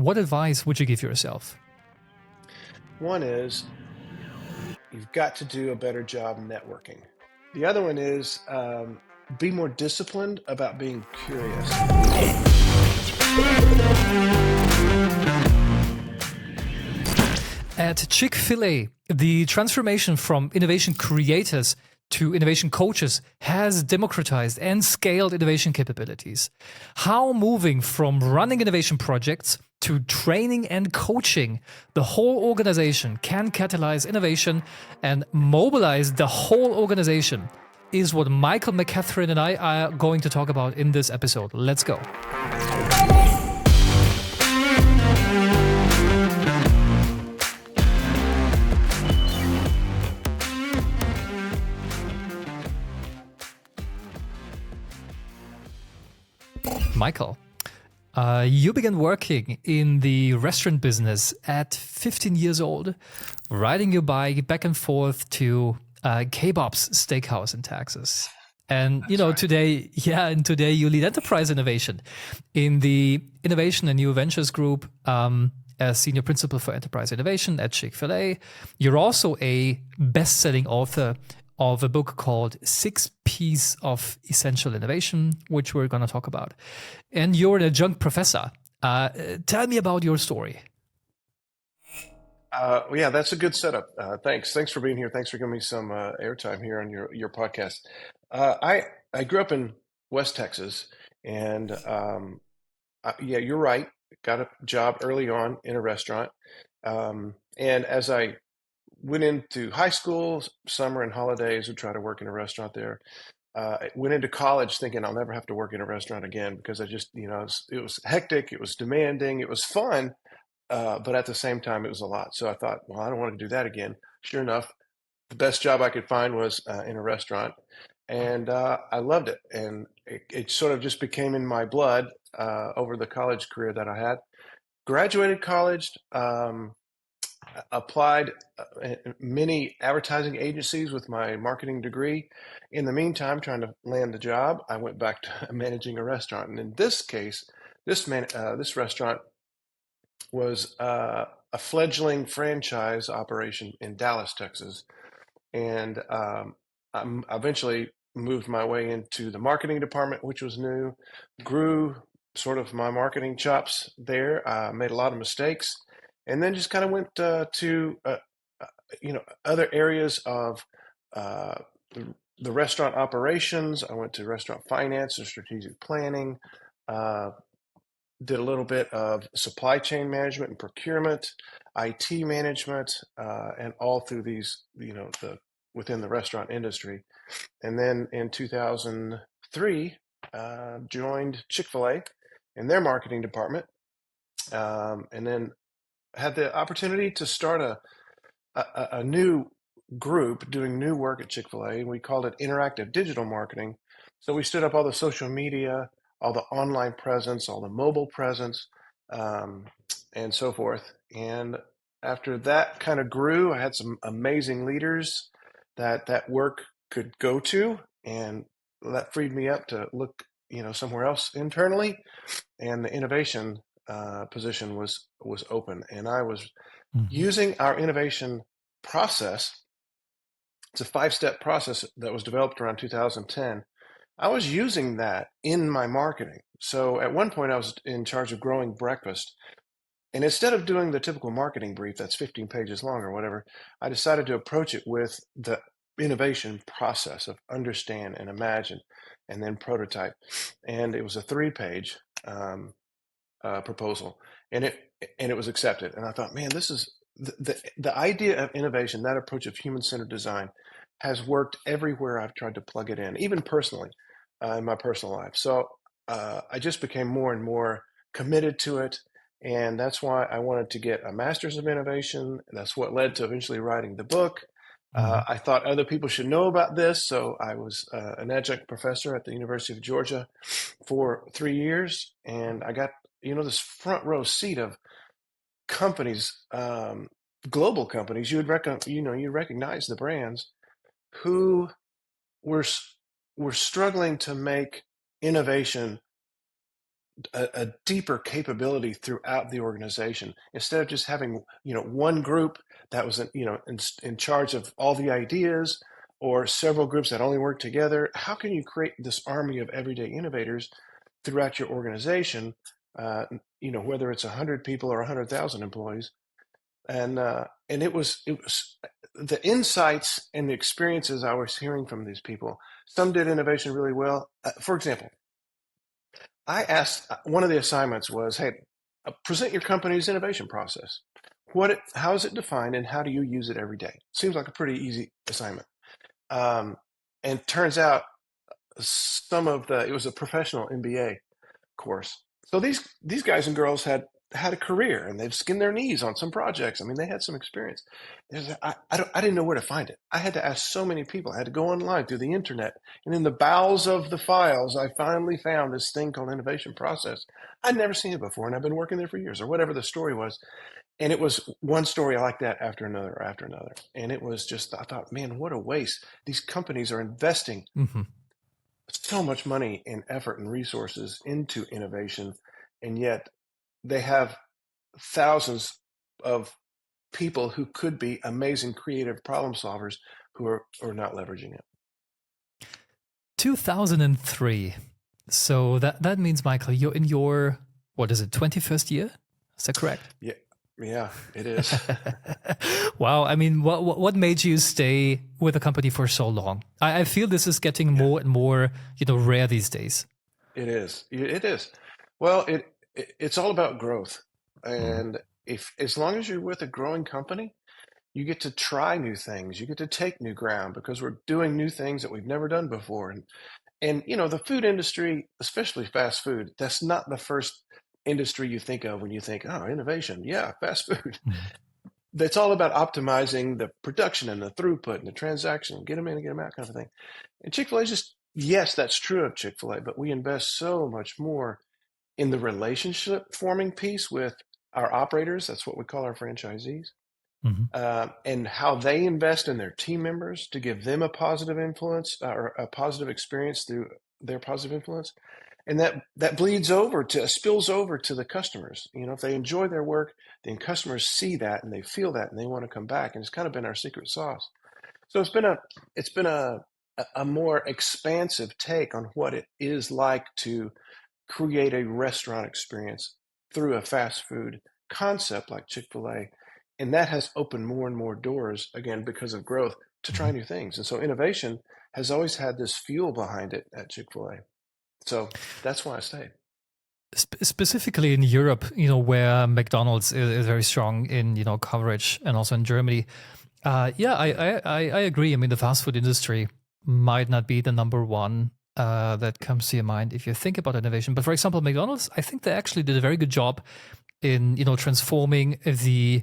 what advice would you give yourself? One is you've got to do a better job networking. The other one is be more disciplined about being curious. At Chick-fil-A, the transformation from innovation creators to innovation coaches has democratized and scaled innovation capabilities. How moving from running innovation projects to training and coaching the whole organization can catalyze innovation and mobilize the whole organization is what Michael McCathren and I are going to talk about in this episode. Let's go. Michael, you began working in the restaurant business at 15 years old, riding your bike back and forth to K-Bob's Steakhouse in Texas. And today you lead enterprise innovation in the Innovation and New Ventures Group as senior principal for enterprise innovation at Chick-fil-A. You're also a best-selling author of a book called 6 P's of Essential Innovation, which we're going to talk about. And you're an adjunct professor. Tell me about your story. Yeah, that's a good setup. Thanks for being here. Thanks for giving me some airtime here on your podcast. I grew up in West Texas, and yeah, you're right. Got a job early on in a restaurant, and as I went into high school, summer and holidays, would try to work in a restaurant there. I went into college thinking I'll never have to work in a restaurant again because I just, it was hectic, it was demanding, it was fun, but at the same time, it was a lot. So I thought, well, I don't want to do that again. Sure enough, the best job I could find was in a restaurant, and I loved it. And it sort of just became in my blood over the college career that I had. Graduated college. Applied many advertising agencies with my marketing degree. In the meantime, trying to land the job, I went back to managing a restaurant. And in this case, this restaurant was a fledgling franchise operation in Dallas, Texas. And I eventually moved my way into the marketing department, which was new, grew sort of my marketing chops there, made a lot of mistakes, and then just kind of went to other areas of the restaurant operations. I went to restaurant finance and strategic planning, did a little bit of supply chain management and procurement, IT management, and all through these, within the restaurant industry. And then in 2003, joined Chick-fil-A in their marketing department, and then had the opportunity to start a new group doing new work at Chick-fil-A, and we called it interactive digital marketing. So we stood up all the social media, all the online presence, all the mobile presence, and so forth. And after that kind of grew, I had some amazing leaders that work could go to, and that freed me up to look, somewhere else internally. And the innovation position was open, and I was using our innovation process. It's a 5-step process that was developed around 2010. I was using that in my marketing. So at one point I was in charge of growing breakfast, and instead of doing the typical marketing brief that's 15 pages long or whatever, I decided to approach it with the innovation process of understand and imagine and then prototype. And it was a 3-page proposal, and it was accepted. And I thought, man, this is the idea of innovation. That approach of human-centered design has worked everywhere I've tried to plug it in, even personally in my personal life. So I just became more and more committed to it, and that's why I wanted to get a master's of innovation. That's what led to eventually writing the book. I thought other people should know about this, so I was an adjunct professor at the University of Georgia for 3 years, and I got this front row seat of companies, global companies. You recognize the brands who were struggling to make innovation a deeper capability throughout the organization instead of just having one group that was in charge of all the ideas, or several groups that only work together. How can you create this army of everyday innovators throughout your organization, whether it's 100 people or 100,000 employees? And it was the insights and the experiences I was hearing from these people. Some did innovation really well. For example, I asked, one of the assignments was, hey, present your company's innovation process. How is it defined, and how do you use it every day? Seems like a pretty easy assignment. And turns out it was a professional MBA course. So these guys and girls had a career, and they've skinned their knees on some projects. I mean, they had some experience. I didn't know where to find it. I had to ask so many people. I had to go online through the internet, and in the bowels of the files, I finally found this thing called innovation process. I'd never seen it before, and I've been working there for years, or whatever the story was. And it was one story like that after another, after another. And it was just, I thought, man, what a waste. These companies are investing so much money and effort and resources into innovation, and yet they have thousands of people who could be amazing creative problem solvers who are not leveraging it. 2003. So that means, Michael, you're in your, what is it, 21st year? Is that correct? Yeah, it is. Wow. I mean, what made you stay with the company for so long? I feel this is getting more and more, rare these days. It is. It is. Well, it's all about growth. And as long as you're with a growing company, you get to try new things. You get to take new ground because we're doing new things that we've never done before. And the food industry, especially fast food, that's not the first industry you think of when you think, oh, innovation. Yeah, fast food. That's all about optimizing the production and the throughput and the transaction, get them in and get them out kind of thing. And Chick-fil-A is yes, that's true of Chick-fil-A, but we invest so much more in the relationship forming piece with our operators. That's what we call our franchisees. And how they invest in their team members to give them a positive influence or a positive experience through their positive influence. And that spills over to the customers. If they enjoy their work, then customers see that and they feel that and they want to come back. And it's kind of been our secret sauce. So it's been a more expansive take on what it is like to create a restaurant experience through a fast food concept like Chick-fil-A. And that has opened more and more doors, again, because of growth, to try new things. And so innovation has always had this fuel behind it at Chick-fil-A. So that's why I stayed. Specifically in Europe, where McDonald's is very strong in, coverage, and also in Germany. I agree. I mean, the fast food industry might not be the number one that comes to your mind if you think about innovation. But for example, McDonald's, I think they actually did a very good job in, transforming the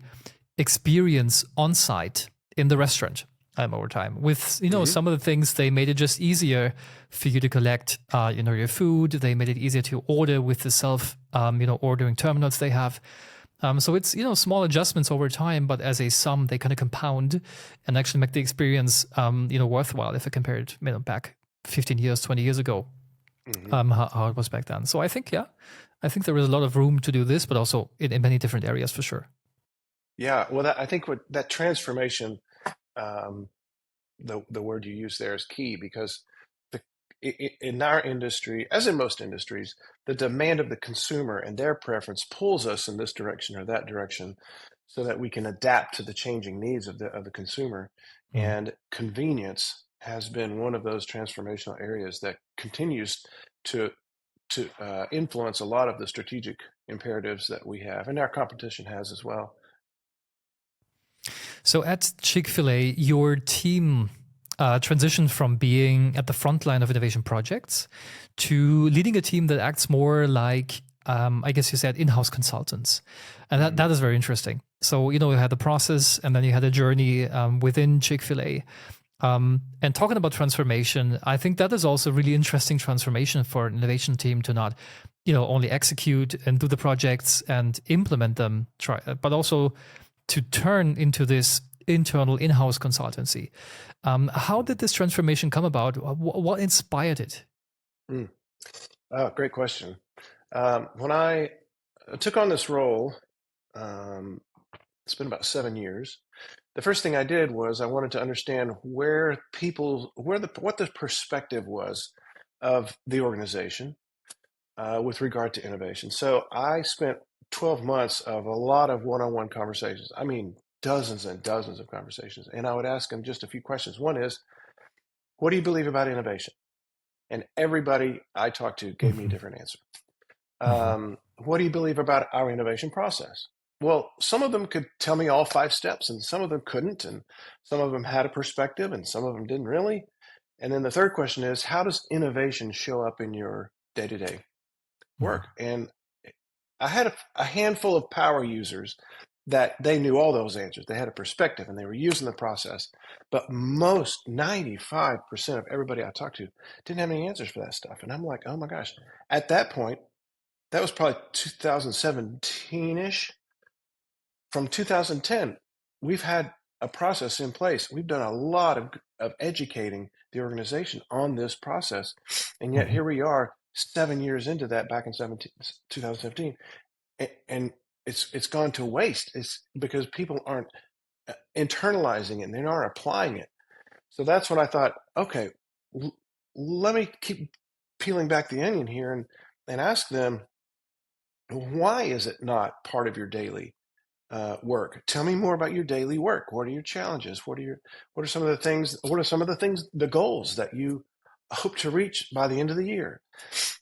experience on site in the restaurant over time. With, some of the things, they made it just easier for you to collect, your food. They made it easier to order with the self, ordering terminals they have. So it's, small adjustments over time, but as a sum, they kind of compound and actually make the experience, worthwhile if I compare it, back 15 years, 20 years ago, how it was back then. So I think there is a lot of room to do this, but also in many different areas for sure. Yeah, well, I think that transformation, the word you use there is key, because in our industry, as in most industries, the demand of the consumer and their preference pulls us in this direction or that direction, so that we can adapt to the changing needs of the consumer. And convenience has been one of those transformational areas that continues to influence a lot of the strategic imperatives that we have, and our competition has as well. So at Chick-fil-A, your team transitioned from being at the front line of innovation projects to leading a team that acts more like, I guess you said, in-house consultants. And that is very interesting. So, you had the process, and then you had a journey within Chick-fil-A. And talking about transformation, I think that is also a really interesting transformation for an innovation team to not, only execute and do the projects and implement them, but also to turn into this internal in-house consultancy. How did this transformation come about? What inspired it? Oh, great question. When I took on this role, it's been about 7 years. The first thing I did was I wanted to understand what the perspective was of the organization with regard to innovation. So I spent 12 months of a lot of one-on-one conversations. I mean, dozens and dozens of conversations. And I would ask them just a few questions. One is, what do you believe about innovation? And everybody I talked to gave me a Mhm. different answer. Mhm. What do you believe about our innovation process? Well, some of them could tell me all 5 steps, and some of them couldn't, and some of them had a perspective, and some of them didn't really. And then the third question is, how does innovation show up in your day-to-day Mhm. work? And I had a handful of power users that they knew all those answers. They had a perspective and they were using the process. But most 95% of everybody I talked to didn't have any answers for that stuff. And I'm like, oh my gosh. At that point, that was probably 2017 ish. From 2010, we've had a process in place. We've done a lot of educating the organization on this process. And yet Mhm. here we are 7 years into that back in 2017. And it's gone to waste. It's because people aren't internalizing it and they aren't applying it. So that's when I thought, okay, let me keep peeling back the onion here and ask them, why is it not part of your daily work? Tell me more about your daily work. What are your challenges? What are some of the things? What are some of the things, the goals that you hope to reach by the end of the year?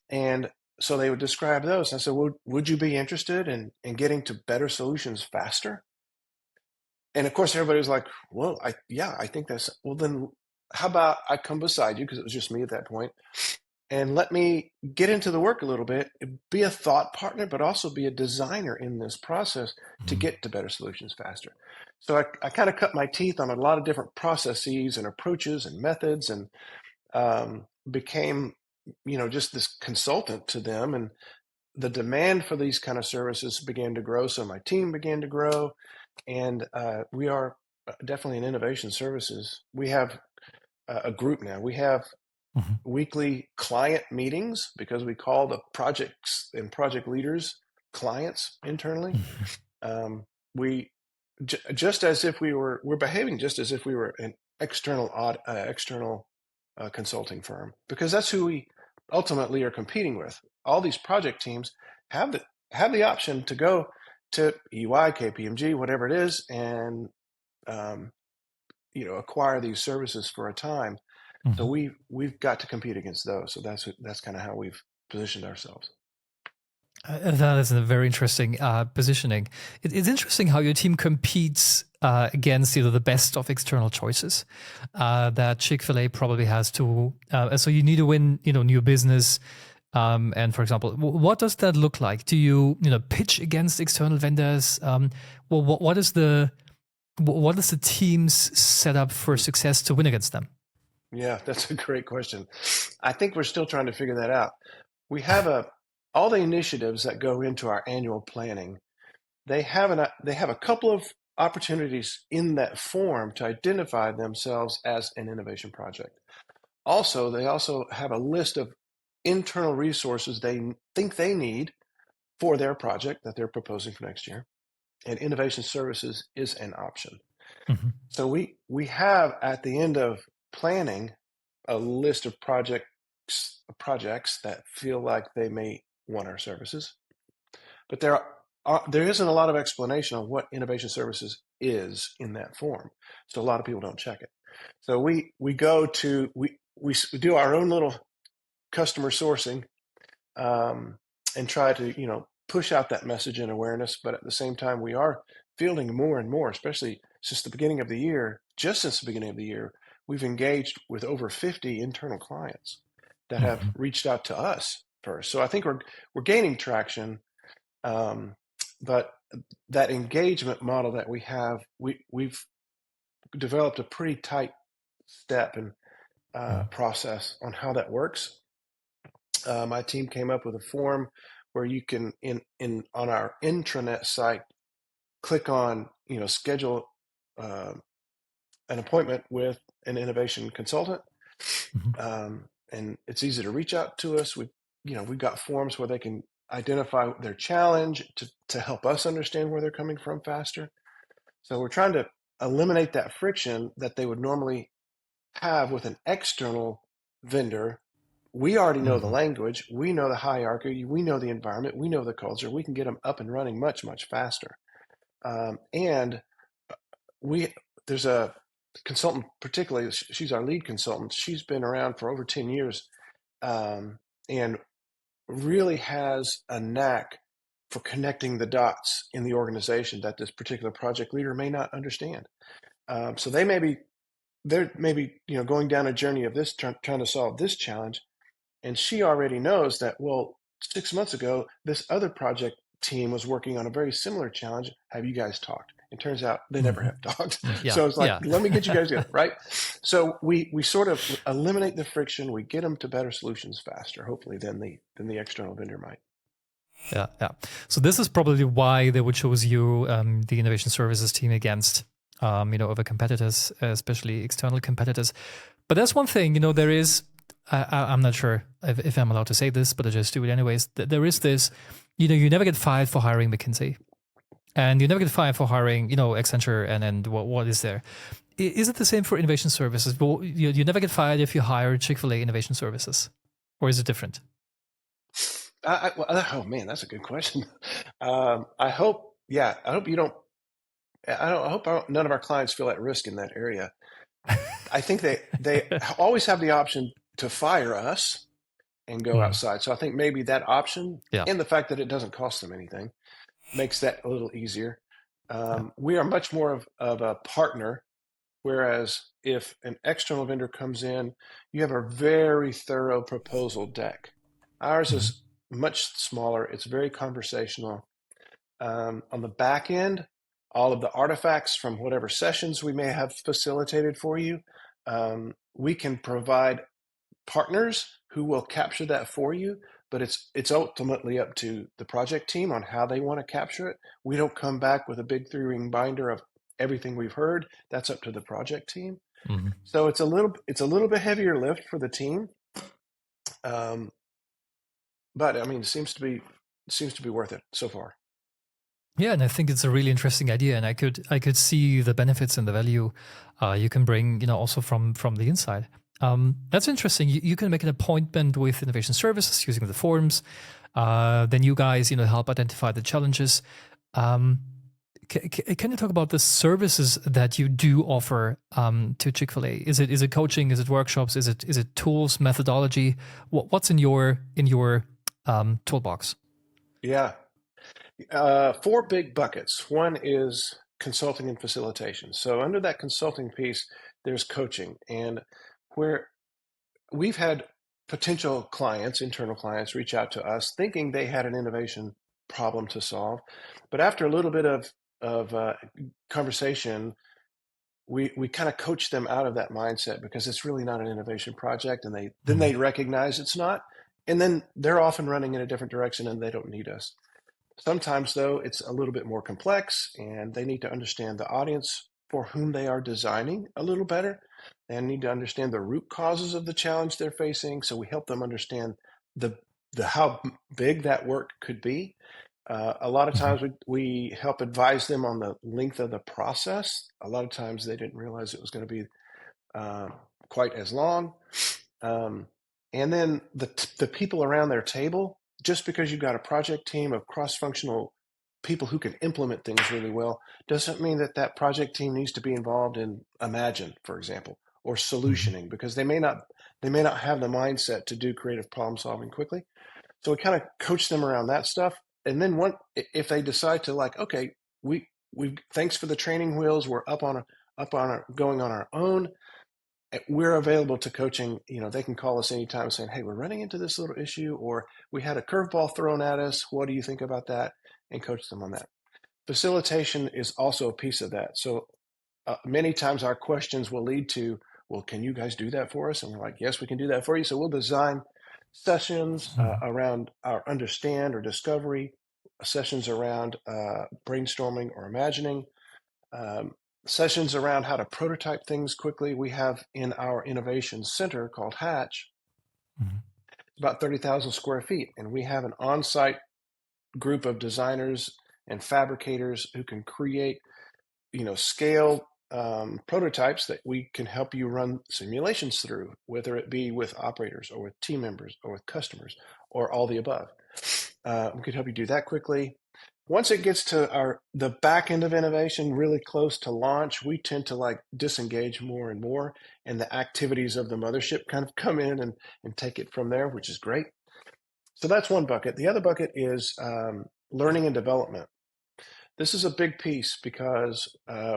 And so they would describe those. I said, would you be interested in getting to better solutions faster? And of course, everybody was like, well, yeah, I think that's, well, then how about I come beside you? Because it was just me at that point, and let me get into the work a little bit, be a thought partner, but also be a designer in this process to Mhm. get to better solutions faster. So I kind of cut my teeth on a lot of different processes and approaches and methods, and became, just this consultant to them. And the demand for these kind of services began to grow. So my team began to grow, and we are definitely in innovation services. We have a group now. We have Mhm. weekly client meetings because we call the projects and project leaders clients internally. Mhm. Um, we just as if we're behaving just as if we were an external consulting firm, because that's who we ultimately are competing with. All these project teams have the option to go to EY, KPMG, whatever it is, and um, acquire these services for a time. So Mhm. we've got to compete against those. So that's kind of how we've positioned ourselves. That is a very interesting positioning. It's interesting how your team competes against the best of external choices that Chick-fil-A probably has to. So you need to win, new business. And for example, what does that look like? Do you pitch against external vendors? Well, what is the team's setup for Hmm. success to win against them? Yeah, that's a great question. I think we're still trying to figure that out. We have all the initiatives that go into our annual planning. They have a couple of opportunities in that form to identify themselves as an innovation project. Also, they also have a list of internal resources they think they need for their project that they're proposing for next year. And innovation services is an option. Mhm. So we have at the end of planning a list of projects that feel like they may want our services, but there isn't a lot of explanation on what innovation services is in that form. So a lot of people don't check it. So we go to we do our own little customer sourcing, um, and try to push out that message and awareness. But at the same time, we are fielding more and more, especially since the beginning of the year. Just since the beginning of the year, we've engaged with over 50 internal clients that have Mhm. reached out to us first. So I think we're gaining traction, um, but that engagement model that we have, we've developed a pretty tight step and Mhm. process on how that works. My team came up with a form where you can in on our intranet site click on schedule uh, an appointment with an innovation consultant, Mhm. and it's easy to reach out to us. We've got forms where they can identify their challenge, to help us understand where they're coming from faster. So we're trying to eliminate that friction that they would normally have with an external vendor. We already know the language, we know the hierarchy, we know the environment, we know the culture. We can get them up and running much, much faster. And there's a consultant, particularly, she's our lead consultant. She's been around for over 10 years and really has a knack for connecting the dots in the organization that this particular project leader may not understand. So they're maybe going down a journey of this, trying to solve this challenge, and she already knows that, well, 6 months ago this other project team was working on a very similar challenge. Have you guys talked? It turns out they never have talked. Yeah. So it's like, Yeah. let me get you guys together, right? So we sort of eliminate the friction. We get them to better solutions faster, hopefully, than the external vendor might. Yeah, yeah. So this is probably why they would choose you, the innovation services team, against, over competitors, especially external competitors. But that's one thing, there is, I'm not sure if I'm allowed to say this, but I just do it anyways. There is this, you never get fired for hiring McKinsey, and you never get fired for hiring, Accenture, and what is there? Is it the same for innovation services? Well, you never get fired if you hire Chick-fil-A Innovation Services, or is it different? Oh man, that's a good question. I hope you don't. I hope none of our clients feel at risk in that area. I think they always have the option to fire us and go outside. So I think maybe that option, and the fact that it doesn't cost them anything, makes that a little easier. We are much more of a partner, whereas if an external vendor comes in, you have a very thorough proposal deck. Ours is much smaller. It's very conversational. On the back end, all of the artifacts from whatever sessions we may have facilitated for you, we can provide partners who will capture that for you, but it's ultimately up to the project team on how they want to capture it. We don't come back with a big 3-ring binder of everything we've heard. That's up to the project team. So it's a little bit heavier lift for the team. But I mean, it seems to be worth it so far. Yeah, and I think it's a really interesting idea, and I could see the benefits and the value you can bring, also from the inside. That's interesting. You can make an appointment with innovation services using the forms. Then you guys, help identify the challenges. Can you talk about the services that you do offer to Chick-fil-A? Is it coaching? Is it workshops? Is it tools, methodology? What's in your toolbox? Yeah. 4 big buckets. One is consulting and facilitation. So under that consulting piece, there's coaching, and where we've had potential clients, internal clients, reach out to us thinking they had an innovation problem to solve, but after a little bit of conversation, we kind of coach them out of that mindset, because it's really not an innovation project, and then they recognize it's not, and then they're off and running in a different direction, and they don't need us. Sometimes, though, it's a little bit more complex, and they need to understand the audience for whom they are designing a little better. They need to understand the root causes of the challenge they're facing, so we help them understand the how big that work could be. A lot of times we help advise them on the length of the process. A lot of times they didn't realize it was going to be quite as long. And then the people around their table, just because you've got a project team of cross-functional people who can implement things really well, doesn't mean that project team needs to be involved in Imagine, for example, or solutioning, because they may not have the mindset to do creative problem solving quickly. So we kind of coach them around that stuff. And then if they decide to, like, okay, we thanks for the training wheels, we're going on our own, we're available to coaching. They can call us anytime saying, hey, we're running into this little issue, or we had a curveball thrown at us. What do you think about that? And coach them on that. Facilitation is also a piece of that. So many times our questions will lead to, well, can you guys do that for us? And we're like, yes, we can do that for you. So we'll design sessions around our understand or discovery, sessions around brainstorming or imagining, sessions around how to prototype things quickly. We have in our innovation center called Hatch, about 30,000 square feet, and we have an on-site group of designers and fabricators who can create, scale prototypes that we can help you run simulations through, whether it be with operators or with team members or with customers or all the above. We could help you do that quickly. Once it gets to the back end of innovation, really close to launch, we tend to disengage more and more, and the activities of the mothership kind of come in and take it from there, which is great. So that's one bucket. The other bucket is learning and development. This is a big piece because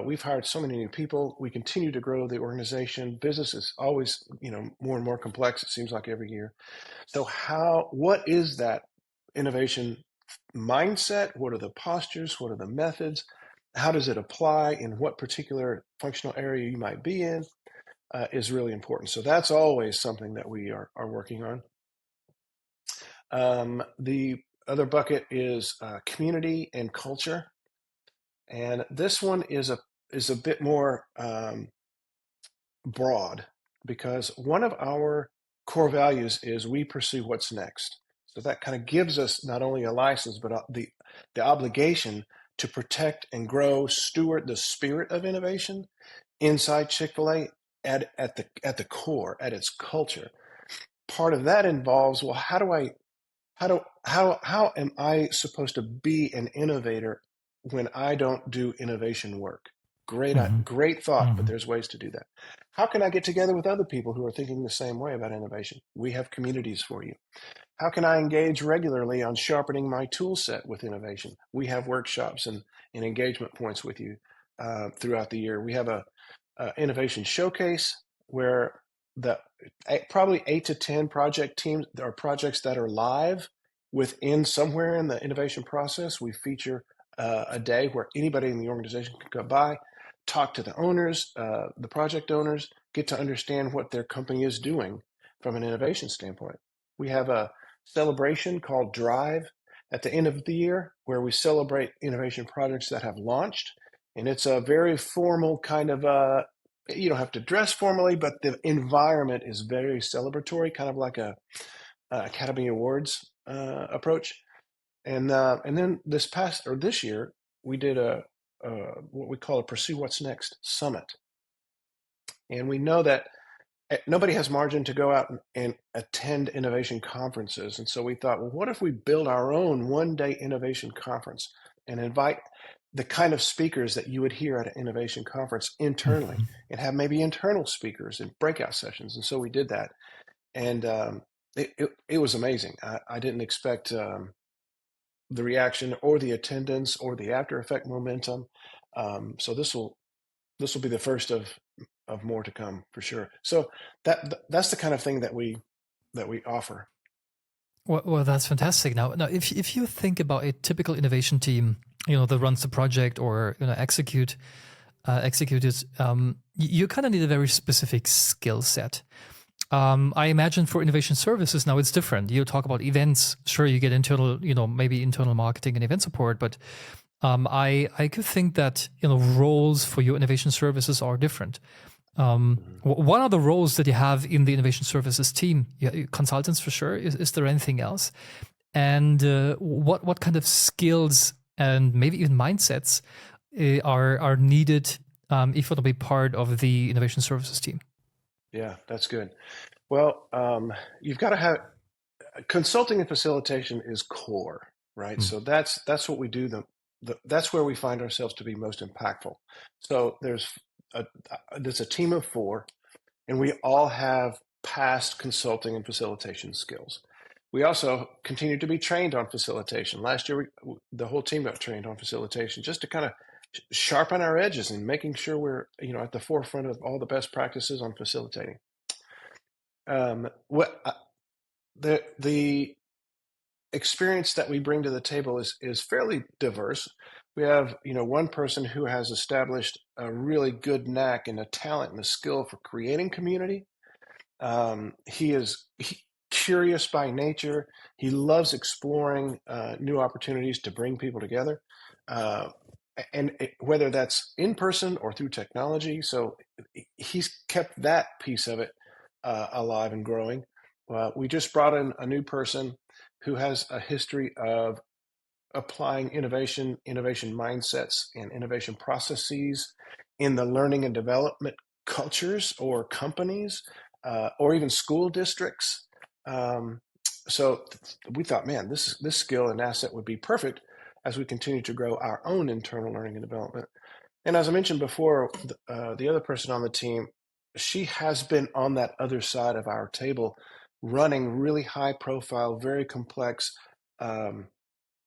we've hired so many new people. We continue to grow the organization. Business is always, more and more complex, it seems like every year. So what is that innovation mindset? What are the postures? What are the methods? How does it apply in what particular functional area you might be in is really important. So that's always something that we are working on. The other bucket is community and culture. And this one is a bit more broad, because one of our core values is we pursue what's next. So that kind of gives us not only a license, but the obligation to protect and grow, steward the spirit of innovation inside Chick-fil-A at the core, at its culture. Part of that involves, well, how am I supposed to be an innovator when I don't do innovation work? Great thought, but there's ways to do that. How can I get together with other people who are thinking the same way about innovation? We have communities for you. How can I engage regularly on sharpening my tool set with innovation? We have workshops and engagement points with you throughout the year. We have a innovation showcase where probably 8 to 10 project teams or projects that are live within somewhere in the innovation process. We feature a day where anybody in the organization can go by, talk to the owners, the project owners, get to understand what their company is doing from an innovation standpoint. We have a celebration called Drive at the end of the year where we celebrate innovation projects that have launched. And it's a very formal kind of, you don't have to dress formally, but the environment is very celebratory, kind of like a Academy Awards approach. And then this year, we did what we call a Pursue What's Next Summit. And we know that nobody has margin to go out and attend innovation conferences. And so we thought, well, what if we build our own one-day innovation conference and invite the kind of speakers that you would hear at an innovation conference internally and have maybe internal speakers and breakout sessions. And so we did that. And it was amazing. I didn't expect the reaction or the attendance or the after effect momentum. So this will be the first of more to come for sure. So that's the kind of thing that we offer. Well, that's fantastic. Now, if you think about a typical innovation team, that runs the project or execute it, you kind of need a very specific skill set. I imagine for innovation services now it's different. You talk about events, sure, you get internal, maybe internal marketing and event support, but I could think that roles for your innovation services are different. What are the roles that you have in the innovation services team? Consultants for sure. Is there anything else? And what kind of skills and maybe even mindsets are needed if you want to be part of the innovation services team? Yeah, that's good. Well, you've got to have consulting and facilitation is core, right? So that's what we do. That's where we find ourselves to be most impactful. So there's a team of 4, and we all have past consulting and facilitation skills. We also continue to be trained on facilitation. Last year, the whole team got trained on facilitation just to kind of sharpen our edges and making sure we're at the forefront of all the best practices on facilitating. The experience that we bring to the table is fairly diverse. We have one person who has established a really good knack and a talent and a skill for creating community. He is curious by nature. He loves exploring new opportunities to bring people together. And whether that's in person or through technology. So he's kept that piece of it alive and growing. We just brought in a new person who has a history of applying innovation mindsets, and innovation processes in the learning and development cultures or companies, or even school districts. So we thought, man, this skill and asset would be perfect as we continue to grow our own internal learning and development. And as I mentioned before, the other person on the team, she has been on that other side of our table, running really high profile, very complex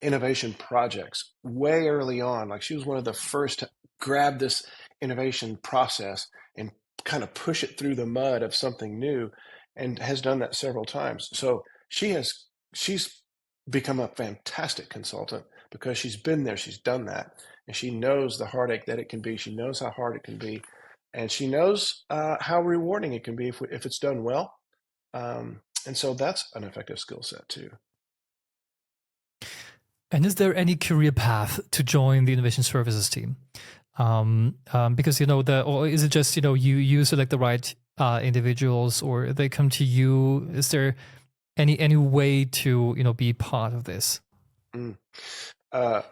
innovation projects way early on. Like, she was one of the first to grab this innovation process and kind of push it through the mud of something new, and has done that several times. So she's become a fantastic consultant because she's been there, she's done that, and she knows the heartache that it can be. She knows how hard it can be, and she knows how rewarding it can be if it's done well. And so that's an effective skill set too. And is there any career path to join the innovation services team? Because or is it just you select the right individuals, or they come to you? Is there any way to be part of this?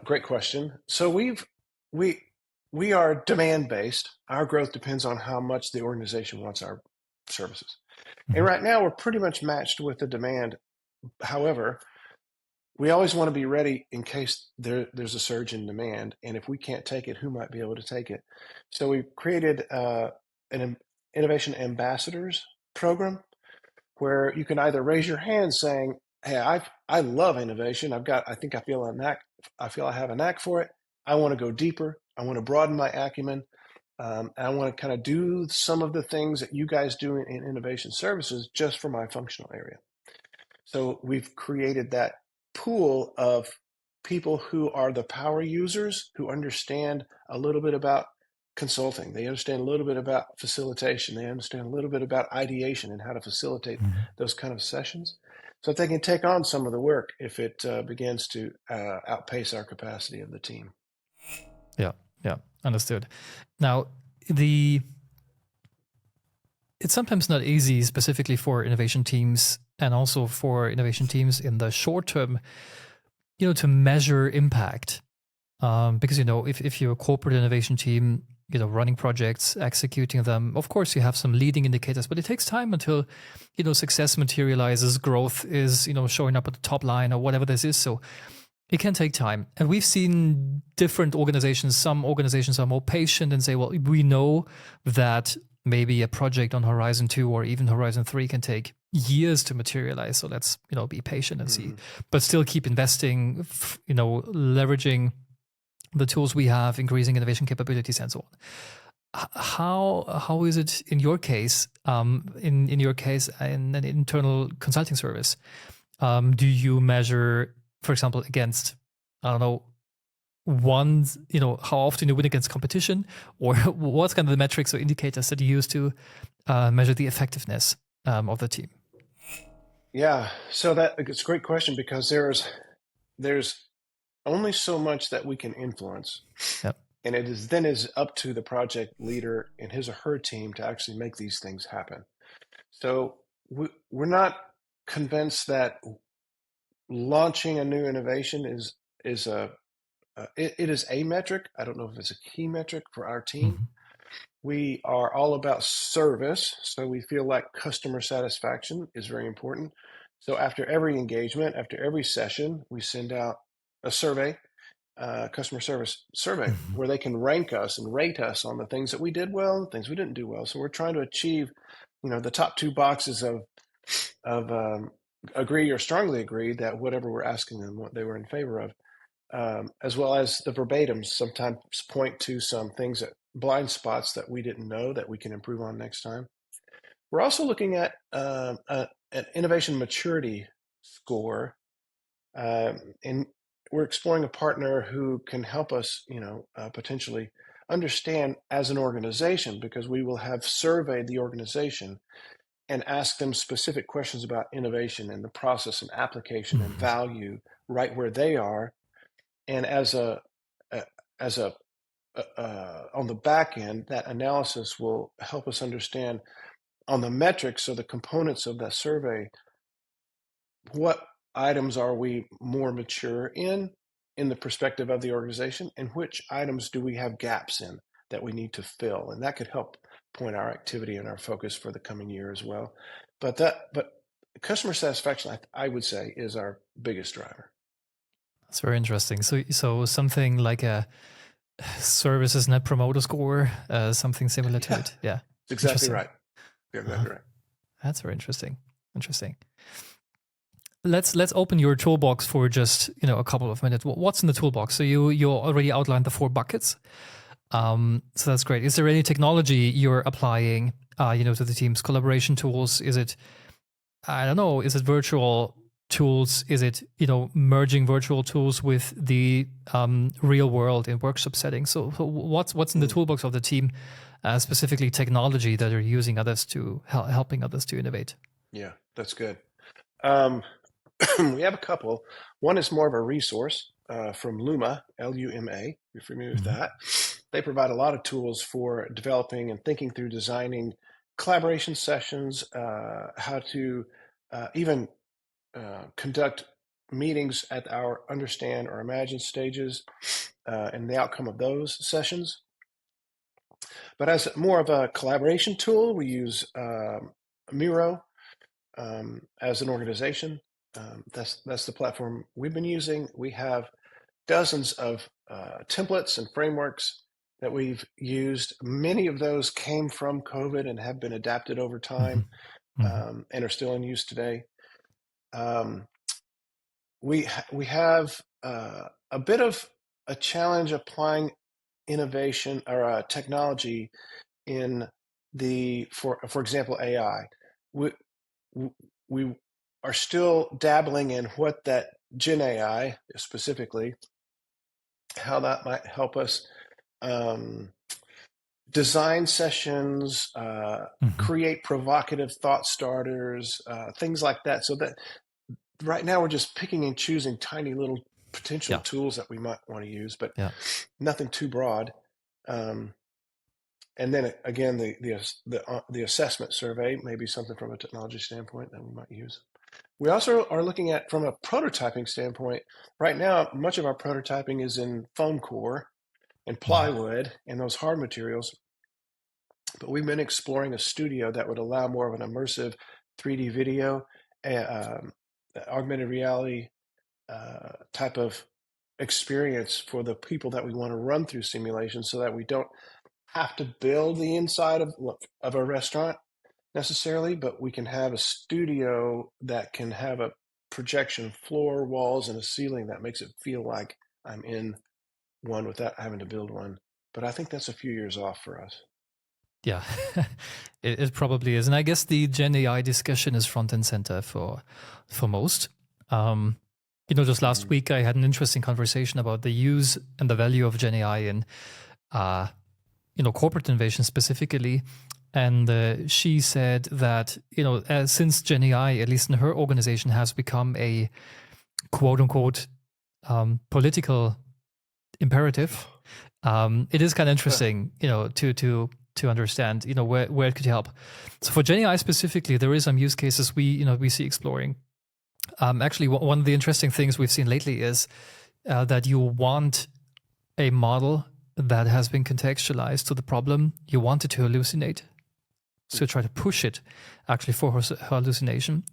Great question. So we are demand based. Our growth depends on how much the organization wants our services. Mm-hmm. And right now we're pretty much matched with the demand. However, we always want to be ready in case there's a surge in demand. And if we can't take it, who might be able to take it? So we created an innovation ambassadors program where you can either raise your hand saying, hey, I love innovation. I feel I have a knack for it. I want to go deeper. I want to broaden my acumen. And I want to kind of do some of the things that you guys do in innovation services just for my functional area. So we've created that pool of people who are the power users, who understand a little bit about consulting. They understand a little bit about facilitation. They understand a little bit about ideation and how to facilitate those kind of sessions, so that they can take on some of the work if it begins to outpace our capacity of the team. Yeah, understood. Now, it's sometimes not easy, specifically for innovation teams and also for innovation teams in the short term, to measure impact. Because, if you're a corporate innovation team, running projects, executing them, of course you have some leading indicators, but it takes time until, success materializes, growth is, showing up at the top line or whatever this is. So it can take time. And we've seen different organizations. Some organizations are more patient and say, well, we know that maybe a project on Horizon 2 or even Horizon 3 can take years to materialize. So let's, be patient and see, but still keep investing, leveraging the tools we have, increasing innovation capabilities and so on. How is it in your case, in your case, in an internal consulting service? Do you measure, for example, against, I don't know, how often you win against competition, or what's kind of the metrics or indicators that you use to measure the effectiveness of the team? Yeah, so it's a great question, because there's only so much that we can influence. Yep. And it is up to the project leader and his or her team to actually make these things happen. So we're not convinced that launching a new innovation is it is a metric. I don't know if it's a key metric for our team. Mm-hmm. We are all about service, so we feel like customer satisfaction is very important. So after every engagement, after every session, we send out a survey, customer service survey, where they can rank us and rate us on the things that we did well and things we didn't do well. So we're trying to achieve, the top two boxes of agree or strongly agree that whatever we're asking them, what they were in favor of, as well as the verbatims sometimes point to some things, blind spots that we didn't know that we can improve on next time. We're also looking at an innovation maturity score, and we're exploring a partner who can help us, potentially understand as an organization, because we will have surveyed the organization and ask them specific questions about innovation and the process and application and value right where they are. And as a on the back end, that analysis will help us understand on the metrics or the components of that survey, what items are we more mature in in the perspective of the organization, and which items do we have gaps in that we need to fill, and that could help point our activity and our focus for the coming year as well. But customer satisfaction, I would say, is our biggest driver. That's very interesting. So something like a services net promoter score, something similar to it. Yeah, that's exactly right. You're exactly right. That's very interesting. Let's open your toolbox for just a couple of minutes. What's in the toolbox? So you already outlined the 4 buckets. So that's great. Is there any technology you're applying, to the team's collaboration tools? Is it, I don't know, is it virtual tools? Is it, merging virtual tools with the real world in workshop settings? So what's in the toolbox of the team, specifically technology that are using others to helping others to innovate? Yeah, that's good. We have a couple. One is more of a resource from Luma, Luma. You're familiar with that? They provide a lot of tools for developing and thinking through designing collaboration sessions, how to even conduct meetings at our understand or imagine stages, and the outcome of those sessions. But as more of a collaboration tool, we use Miro as an organization. That's the platform we've been using. We have dozens of templates and frameworks that we've used. Many of those came from COVID and have been adapted over time, and are still in use today. We have a bit of a challenge applying innovation or technology in for example, AI. We are still dabbling in what that GenAI specifically, how that might help us design sessions, create provocative thought starters, things like that. So that right now we're just picking and choosing tiny little potential tools that we might want to use, but nothing too broad. And then again, the assessment survey may be something from a technology standpoint that we might use. We also are looking at, from a prototyping standpoint, right now, much of our prototyping is in foam core and plywood and those hard materials. But we've been exploring a studio that would allow more of an immersive 3D video, augmented reality type of experience for the people that we want to run through simulations, so that we don't have to build the inside of a restaurant necessarily, but we can have a studio that can have a projection floor, walls, and a ceiling that makes it feel like I'm in one without having to build one. But I think that's a few years off for us. Yeah, it probably is. And I guess the Gen AI discussion is front and center for most. Just last week, I had an interesting conversation about the use and the value of Gen AI in, corporate innovation specifically. And she said that, since Gen AI, at least in her organization, has become a quote unquote political imperative, it is kind of interesting, to understand, where it could help. So for Gen AI specifically, there is some use cases we see exploring. Actually, one of the interesting things we've seen lately is that you want a model that has been contextualized to the problem. You want it to hallucinate. So try to push it actually for hallucination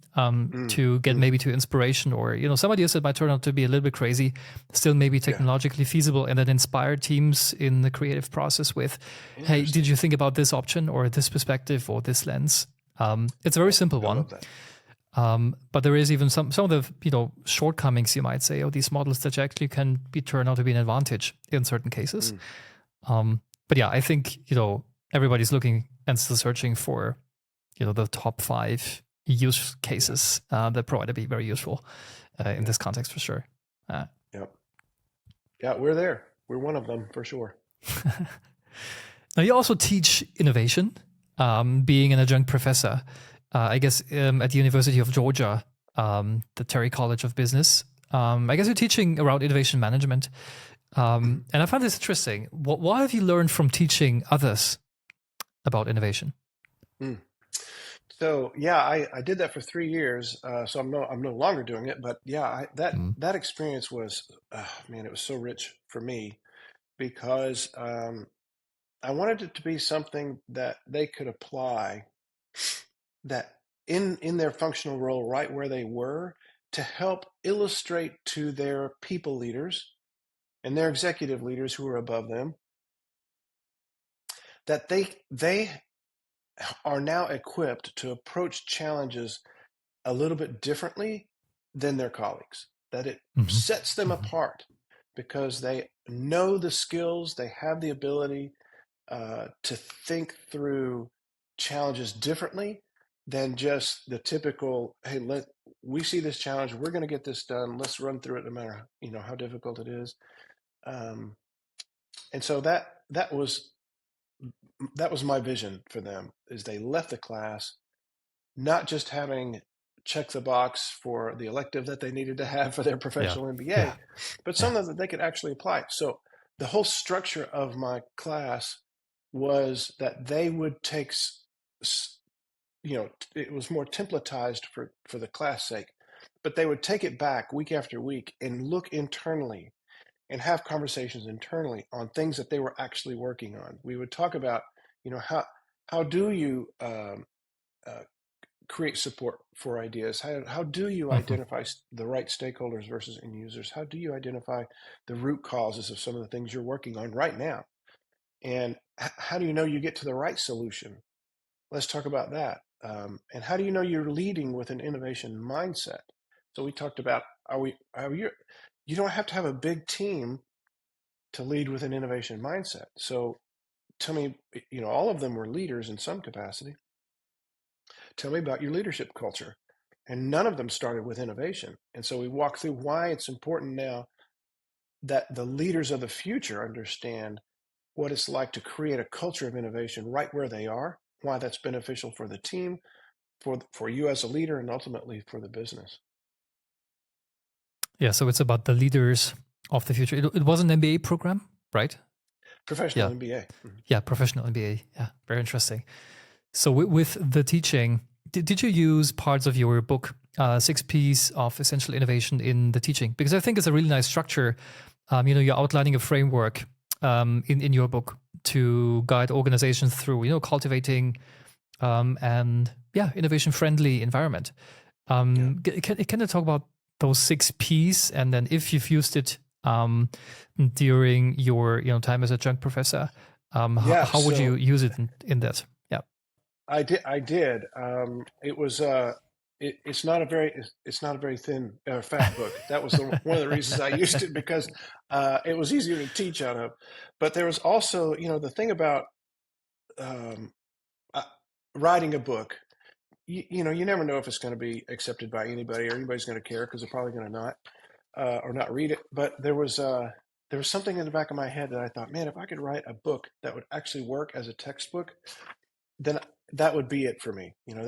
to get maybe to inspiration, or, some ideas that might turn out to be a little bit crazy, still maybe technologically feasible, and then inspire teams in the creative process with, hey, did you think about this option or this perspective or this lens? It's a very simple one. But there is even some of the shortcomings, you might say, of these models that actually can turn out to be an advantage in certain cases. But yeah, I think everybody's looking and still searching for the top 5 use cases that probably to be very useful in this context for sure. Yeah, we're there. We're one of them for sure. Now you also teach innovation, being an adjunct professor. I guess at the University of Georgia, the Terry College of Business. I guess you're teaching around innovation management. And I find this interesting. What have you learned from teaching others about innovation? So yeah, I did that for 3 years. So I'm no longer doing it, but yeah, Mm. that experience was, man, it was so rich for me because I wanted it to be something that they could apply that in their functional role right where they were to help illustrate to their people leaders and their executive leaders who are above them that they are now equipped to approach challenges a little bit differently than their colleagues, that it Hmm. sets them Hmm. apart because they know the skills, they have the ability to think through challenges differently than just the typical, hey, we see this challenge, we're going to get this done, let's run through it no matter how difficult it is. Um, and so that was my vision for them is they left the class not just having check the box for the elective that they needed to have for their Yeah. professional Yeah. MBA, but Yeah. something that they could actually apply. So the whole structure of my class was that they would take, it was more templatized for the class sake, but they would take it back week after week and look internally and have conversations internally on things that they were actually working on. We would talk about, how do you uh, create support for ideas? How do you Hmm. identify the right stakeholders versus end users? How do you identify the root causes of some of the things you're working on right now? And how do you know you get to the right solution? Let's talk about that. And how do you know you're leading with an innovation mindset? So we talked about, you don't have to have a big team to lead with an innovation mindset. So tell me, all of them were leaders in some capacity. Tell me about your leadership culture. And none of them started with innovation. And so we walk through why it's important now that the leaders of the future understand what it's like to create a culture of innovation right where they are, why that's beneficial for the team, for you as a leader, and ultimately for the business. Yeah. So it's about the leaders of the future. It was an MBA program, right? Professional Yeah. MBA. Mhm. Yeah. Professional MBA. Yeah. Very interesting. So with the teaching, did you use parts of your book, Six P's of Essential Innovation in the teaching? Because I think it's a really nice structure. You're outlining a framework in your book to guide organizations through, cultivating and innovation friendly environment. Yeah. Can you talk about those 6 P's, and then if you've used it during your time as a junk professor, Yeah. how would you So use it in that? Yeah. I did. I did. It was. It's not a very thin, fat book. That was one of the reasons I used it because it was easier to teach out of. But there was also, the thing about um, uh, writing a book. You never know if it's going to be accepted by anybody or anybody's going to care because they're probably going to not or not read it. But there was something in the back of my head that I thought, man, if I could write a book that would actually work as a textbook, then that would be it for me. Mhm.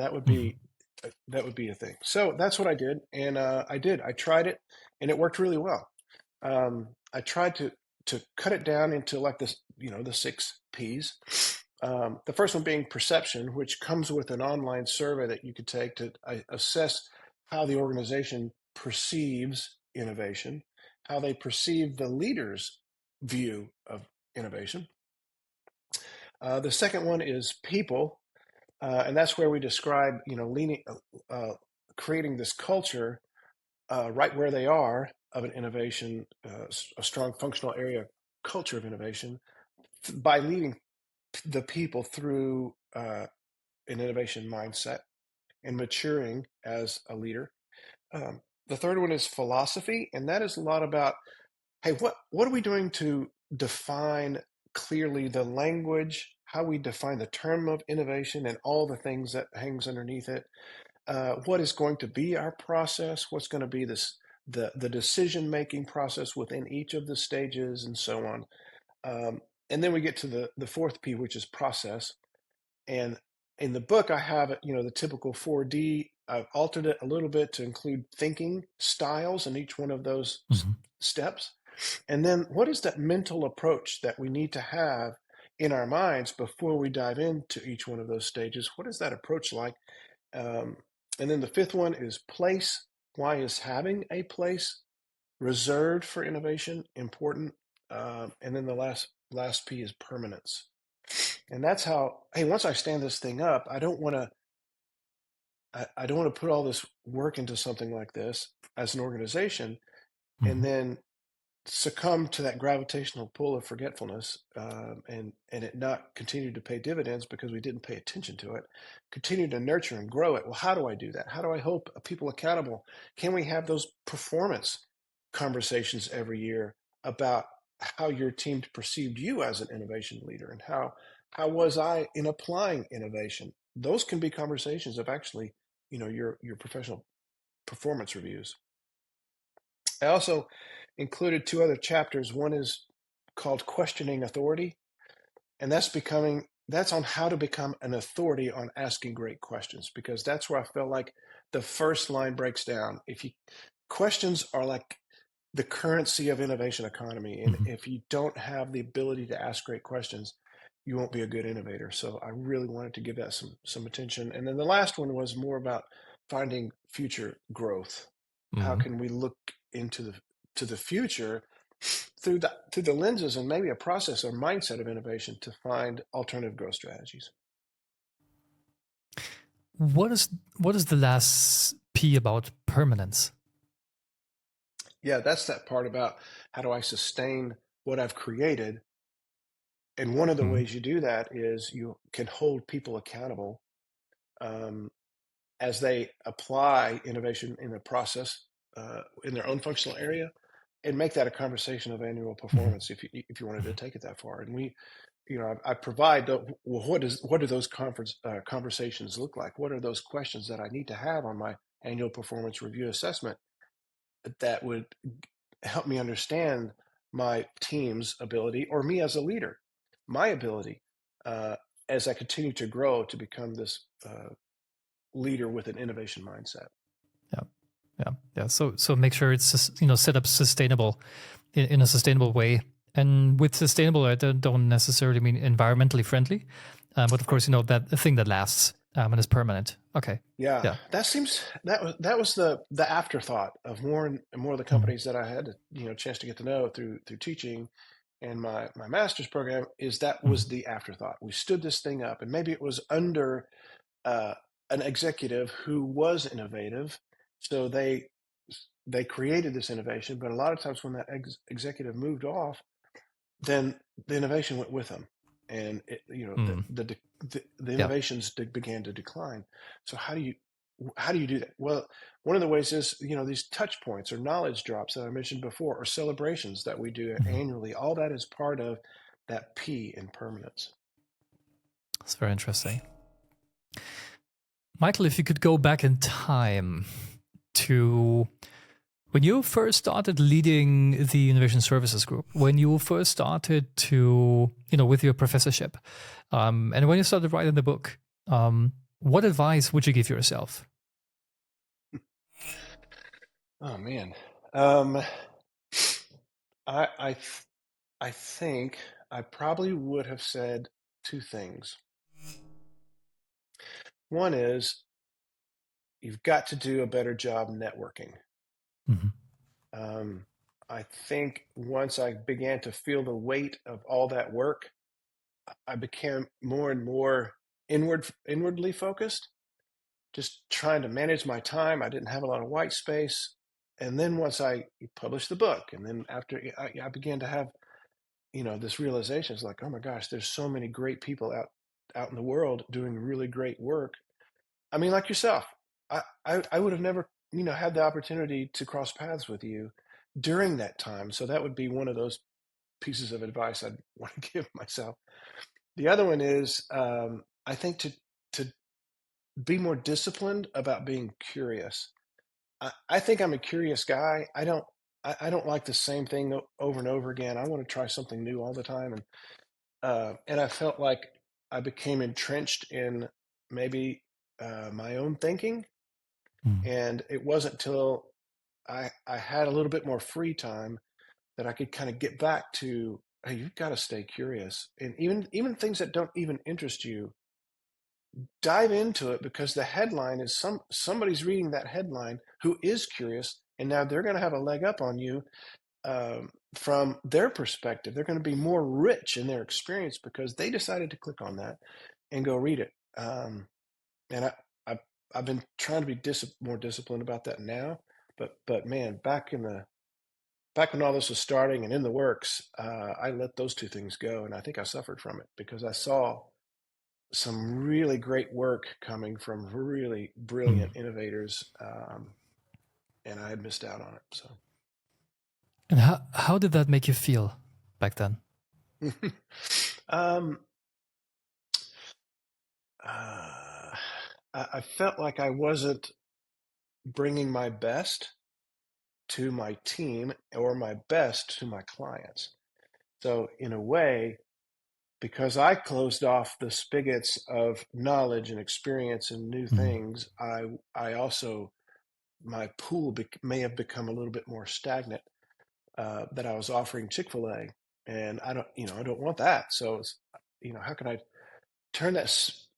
That would be a thing. So that's what I did, and I did. I tried it, and it worked really well. I tried to cut it down into like this, the 6 P's. The first one being perception, which comes with an online survey that you could take to assess how the organization perceives innovation, how they perceive the leader's view of innovation. The second one is people, and that's where we describe, creating this culture right where they are of an innovation, a strong functional area culture of innovation by leading the people through an innovation mindset and maturing as a leader. The third one is philosophy, and that is a lot about, hey, what are we doing to define clearly the language, how we define the term of innovation and all the things that hangs underneath it? What is going to be our process? What's going to be the decision making process within each of the stages, and so on. And then we get to the fourth P, which is process. And in the book, I have the typical 4D. I've altered it a little bit to include thinking styles in each one of those Mhm. steps. And then what is that mental approach that we need to have in our minds before we dive into each one of those stages? What is that approach like? And then the fifth one is place. Why is having a place reserved for innovation important? And then the last P is permanence. And that's how, hey, once I stand this thing up, I don't want to put all this work into something like this as an organization and Mhm. then succumb to that gravitational pull of forgetfulness, and it not continue to pay dividends because we didn't pay attention to it. Continue to nurture and grow it. Well, how do I do that? How do I hold people accountable? Can we have those performance conversations every year about how your team perceived you as an innovation leader, and how was I in applying innovation? Those can be conversations of actually, your professional performance reviews. I also included two other chapters. One is called Questioning Authority, and that's on how to become an authority on asking great questions, because that's where I felt like the first line breaks down. If you questions are like the currency of innovation economy, and Mhm. if you don't have the ability to ask great questions, you won't be a good innovator. So I really wanted to give that some attention. And then the last one was more about finding future growth. How Mhm. can we look into the future through the lenses and maybe a process or mindset of innovation to find alternative growth strategies? What is the last P about permanence? Yeah, that's that part about how do I sustain what I've created. And one of the Mhm. ways you do that is you can hold people accountable, um, as they apply innovation in a process, in their own functional area, and make that a conversation of annual Mhm. performance if you wanted to take it that far. And I provide well, what do those conversations look like? What are those questions that I need to have on my annual performance review assessment that would help me understand my team's ability, or me as a leader, my ability, uh, as I continue to grow to become this leader with an innovation mindset. Yeah, yeah, yeah. So make sure it's set up sustainable in a sustainable way. And with sustainable, I don't necessarily mean environmentally friendly, but of Right. course, that thing that lasts and is permanent. Okay. Yeah, Yeah. that was the afterthought of more of the Mhm. companies that I had chance to get to know through teaching and my master's program. Is that Mhm. was the afterthought. We stood this thing up, and maybe it was under uh, an executive who was innovative, so they created this innovation. But a lot of times when that executive moved off, then the innovation went with them, and Mm. the Yeah. innovations began to decline. So how do you do that? Well, one of the ways is these touch points or knowledge drops that I mentioned before, or celebrations that we do Mhm. annually. All that is part of that P in permanence. That's very interesting. Michael, if you could go back in time to when you first started leading the innovation services group, when you first started to, with your professorship, and when you started writing the book, what advice would you give yourself? Oh man, um, I I th- I think I probably would have said two things. One is you've got to do a better job networking. Mhm. Um, I think once I began to feel the weight of all that work, I became more and more inwardly focused, just trying to manage my time. I didn't have a lot of white space. And then once I published the book, and then after I began to have, this realization, it's like, oh my gosh, there's so many great people out in the world doing really great work. I mean, like yourself, I would have never, had the opportunity to cross paths with you during that time. So that would be one of those pieces of advice I'd want to give myself. The other one is, I think to be more disciplined about being curious. I think I'm a curious guy. I don't like the same thing over and over again. I want to try something new all the time, and I felt like I became entrenched in maybe my own thinking. Mm. And it wasn't till I had a little bit more free time that I could kind of get back to, hey, you've got to stay curious, and even things that don't even interest you, dive into it, because the headline is somebody's reading that headline who is curious, and now they're going to have a leg up on you from their perspective. They're going to be more rich in their experience because they decided to click on that and go read it. And I, I've been trying to be more disciplined about that now. But man, back when all this was starting and in the works, I let those two things go, and I think I suffered from it because I saw some really great work coming from really Mm. brilliant innovators, and I had missed out on it. So, And how did that make you feel back then? um, uh, I felt like I wasn't bringing my best to my team or my best to my clients. So, in a way, because I closed off the spigots of knowledge and experience and new Mm. things, I also, my pool may have become a little bit more stagnant, that I was offering Chick-fil-A, and I don't want that. So it's, how can I turn that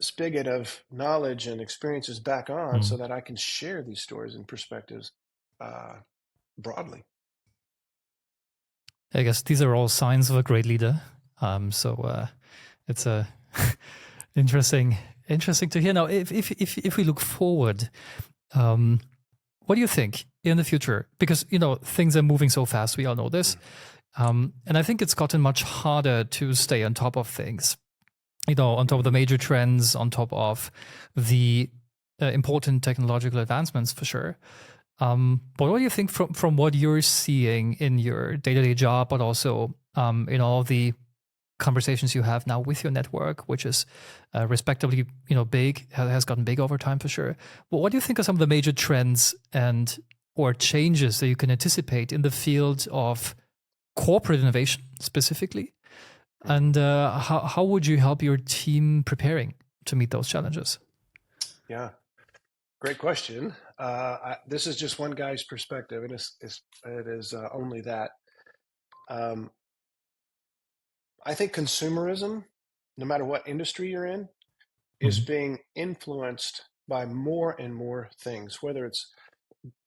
spigot of knowledge and experiences back on Mm. so that I can share these stories and perspectives uh, broadly? I guess these are all signs of a great leader. It's a interesting to hear. Now, if we look forward, what do you think in the future? Because things are moving so fast. We all know this, and I think it's gotten much harder to stay on top of things. On top of the major trends, on top of the important technological advancements, for sure. But what do you think from what you're seeing in your day-to-day job, but also in all the conversations you have now with your network, which is respectively, big, has gotten big over time for sure. But what do you think are some of the major trends and or changes that you can anticipate in the field of corporate innovation specifically? And how would you help your team preparing to meet those challenges? Yeah, great question. This is just one guy's perspective, and it is only that. Um, I think consumerism, no matter what industry you're in, is Mhm. being influenced by more and more things, whether it's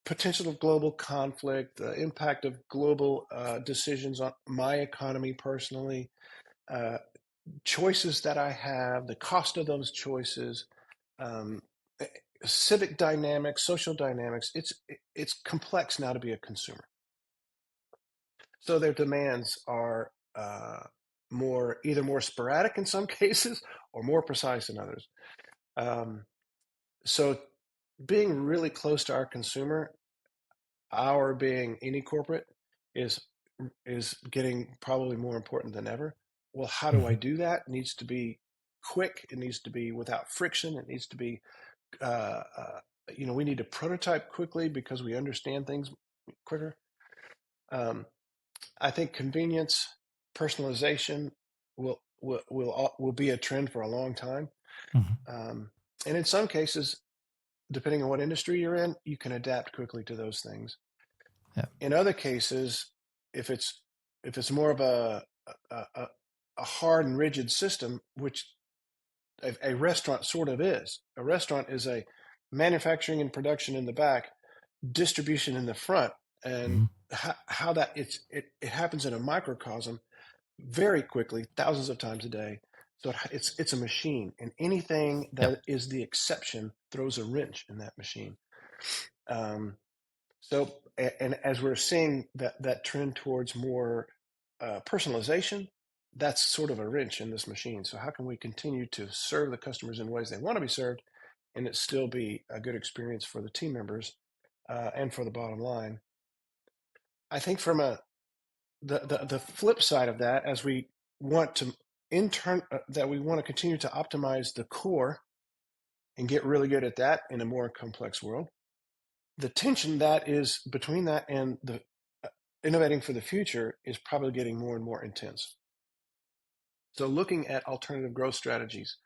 potential of global conflict, the impact of global decisions on my economy personally, uh, choices that I have, the cost of those choices, um, civic dynamics, social dynamics. It's complex now to be a consumer. So their demands are either more sporadic in some cases or more precise in others. Um, so being really close to our consumer, our being any corporate, is getting probably more important than ever. Well, how do I Mhm. do that? It needs to be quick. It needs to be without friction. It needs to be, uh, uh, we need to prototype quickly because we understand things quicker. Um, I think convenience, personalization will be a trend for a long time. Mhm. Um, and in some cases, depending on what industry you're in, you can adapt quickly to those things. Yeah. In other cases, if it's more of a, a hard and rigid system, which a restaurant sort of is. A restaurant is a manufacturing and production in the back, distribution in the front, and Mhm. how that it happens in a microcosm very quickly, thousands of times a day. So it's a machine, and anything Yeah. that is the exception throws a wrench in that machine. Um, so, and as we're seeing that trend towards more personalization, that's sort of a wrench in this machine. So, how can we continue to serve the customers in ways they want to be served, and it still be a good experience for the team members and for the bottom line? I think from the flip side of that, as we want to that we want to continue to optimize the core and get really good at that in a more complex world. The tension that is between that and the innovating for the future is probably getting more and more intense. So looking at alternative growth strategies,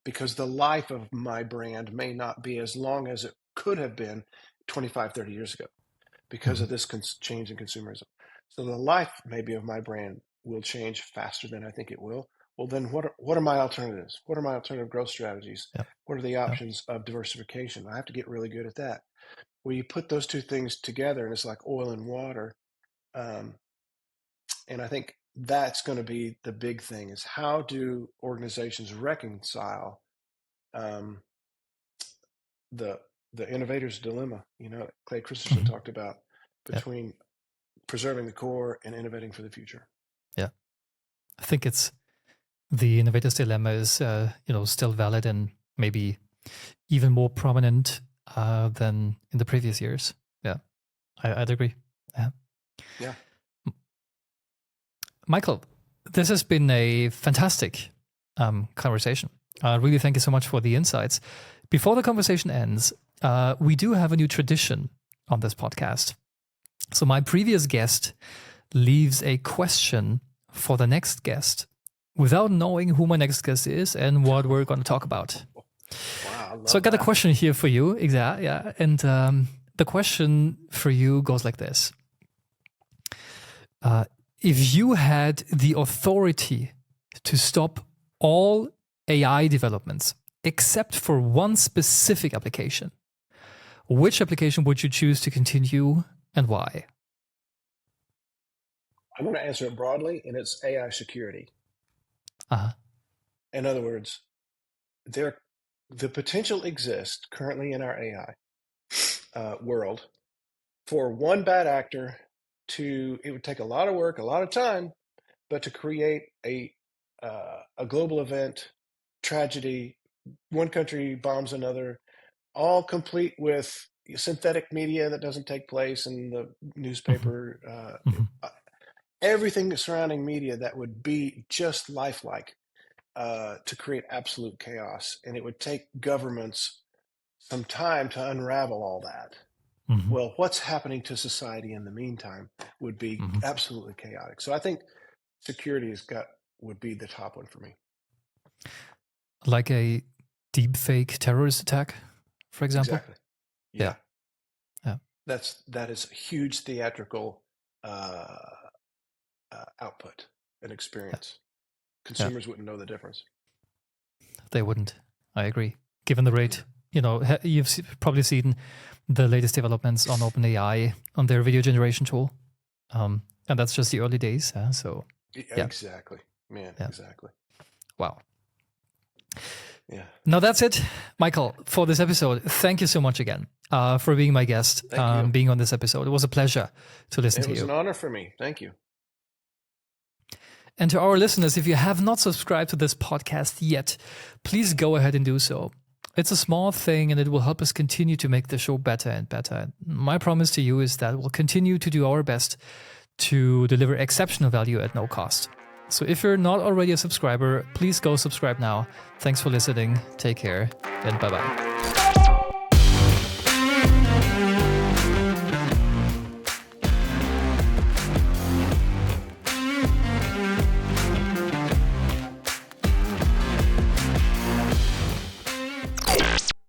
because the life of my brand may not be as long as it could have been 25, 30 years ago because of Mhm. this change in consumerism. So the life maybe of my brand will change faster than I think it will. well, then what are my alternatives? What are my alternative growth strategies? Yeah. What are the options of diversification? I have to get really good at that. Well, you put those two things together, and it's like oil and water. And I think that's going to be the big thing: is how do organizations reconcile the innovator's dilemma? Clay Christensen talked about between preserving the core and innovating for the future. Yeah, I think it's the innovator's dilemma is still valid and maybe even more prominent than in the previous years. Yeah, I'd agree. Yeah. Michael, this has been a fantastic conversation. Really, thank you so much for the insights. Before the conversation ends, we do have a new tradition on this podcast. So my previous guest leaves a question for the next guest without knowing who my next guest is and what we're going to talk about. Wow, so I got a question here for you. Exactly. Yeah. And the question for you goes like this. If you had the authority to stop all AI developments except for one specific application, which application would you choose to continue and why? I'm going to answer it broadly, and it's AI security. In other words, the potential exists currently in our AI world for one bad actor it would take a lot of work, a lot of time, but to create a global event, tragedy, one country bombs another, all complete with synthetic media that doesn't take place in the newspaper, everything surrounding media that would be just lifelike to create absolute chaos. And it would take governments some time to unravel all that. Well, what's happening to society in the meantime would be absolutely chaotic. So I think security would be the top one for me. Like a deepfake terrorist attack, for example? Exactly. Yeah. That is huge theatrical output and experience. Consumers wouldn't know the difference. They wouldn't. I agree. Given the rate, you've probably seen the latest developments on OpenAI on their video generation tool, and that's just the early days. So exactly, man. Yeah. Exactly. Wow. Yeah. Now that's it, Michael, for this episode. Thank you so much again for being my guest, being on this episode. It was a pleasure to listen to you. It was an honor for me. Thank you. And to our listeners, if you have not subscribed to this podcast yet, please go ahead and do so. It's a small thing and it will help us continue to make the show better and better. My promise to you is that we'll continue to do our best to deliver exceptional value at no cost. So if you're not already a subscriber, please go subscribe now. Thanks for listening. Take care and bye-bye.